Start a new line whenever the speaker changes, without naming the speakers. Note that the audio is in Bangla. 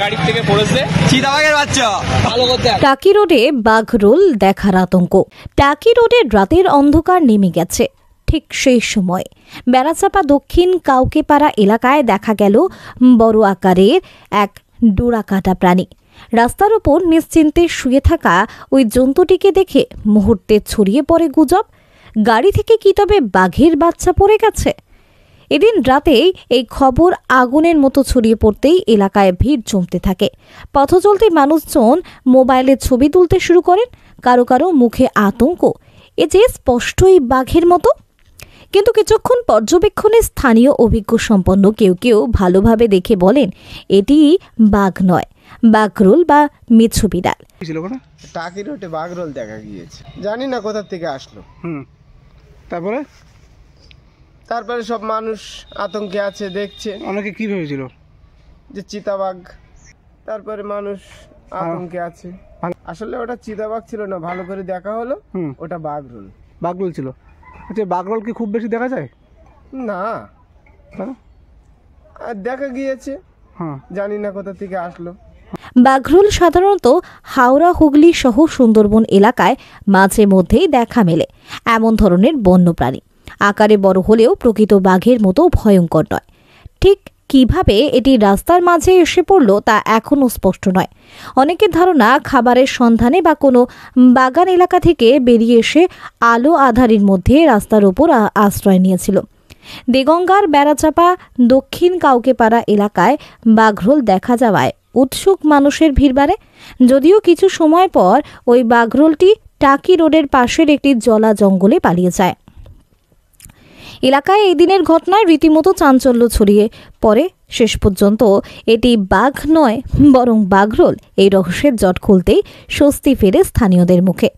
গাড়ি থেকে পড়েছে চিতাবাঘের বাচ্চা।
টাকি রোডে বাঘরোল দেখার আতঙ্ক। টাকি রোডের রাতের অন্ধকার নেমে গেছে। ঠিক সেই সময় বেড়াচাপা দক্ষিণ কাউকেপাড়া এলাকায় দেখা গেল বড় আকারের এক ডোরাকাটা প্রাণী। রাস্তার ওপর নিশ্চিন্তে শুয়ে থাকা ওই জন্তুটিকে দেখে মুহূর্তে ছড়িয়ে পড়ে গুজব, গাড়ি থেকে কি তবে বাঘের বাচ্চা পড়ে গেছে? এদিন রাতেই এই খবর আগুনের মতো ছড়িয়ে পড়তেই এলাকায় ভিড় জমতে থাকে। পথচলতি মানুষজন মোবাইলে ছবি তুলতে শুরু করেন। কারো কারো মুখে আতঙ্ক, এ যে স্পষ্টই বাঘের মতো। কিন্তু কিছুক্ষণ পর্যবেক্ষণে স্থানীয় অভিজ্ঞ সম্পন্ন কেউ কেউ ভালোভাবে দেখে বলেন এটি বাঘ নয়, বাঘরোল বা মেছো বিড়াল।
টাকি রোডে বাঘরোল দেখা গিয়েছে, জানি না কোথা থেকে আসলো। তারপরে সব মানুষ আতঙ্কে আছে, দেখছে।
অনেকে কি ভেবেছিল
যে চিতাবাঘ, তারপরে মানুষ আতঙ্কে আছে। আসলে ওটা চিতাবাঘ ছিল না, ভালো করে দেখা হলো ওটা বাঘরোল।
বাঘরোল ছিল। আচ্ছা, বাঘরোল কি খুব বেশি দেখা যায়?
না, দেখা গিয়েছে, জানি না কোথা থেকে আসলো।
বাঘরোল সাধারণত হাওড়া, হুগলি সহ সুন্দরবন এলাকায় মাঝে মধ্যেই দেখা মেলে। এমন ধরনের বন্যপ্রাণী আকারে বড় হলেও প্রকৃত বাঘের মতো ভয়ঙ্কর নয়। ঠিক কিভাবে এটি রাস্তার মাঝে এসে পড়ল তা এখনও স্পষ্ট নয়। অনেকের ধারণা খাবারের সন্ধানে বা কোনো বাগান এলাকা থেকে বেরিয়ে এসে আলো আঁধারির মধ্যে রাস্তার ওপর আশ্রয় নিয়েছিল। দেগঙ্গার বেড়াচাপা দক্ষিণ কাউকেপাড়া এলাকায় বাঘরোল দেখা যাওয়ায় উৎসুক মানুষের ভিড় বাড়ে। যদিও কিছু সময় পর ওই বাঘরোলটি টাকি রোডের পাশের একটি জলা জঙ্গলে পালিয়ে যায়। এলাকায় এই দিনের ঘটনায় রীতিমতো চাঞ্চল্য ছড়িয়ে পড়ে। শেষ পর্যন্ত এটি বাঘ নয় বরং বাঘরোল, এই রহস্যের জট খুলতেই স্বস্তি ফেরে স্থানীয়দের মুখে।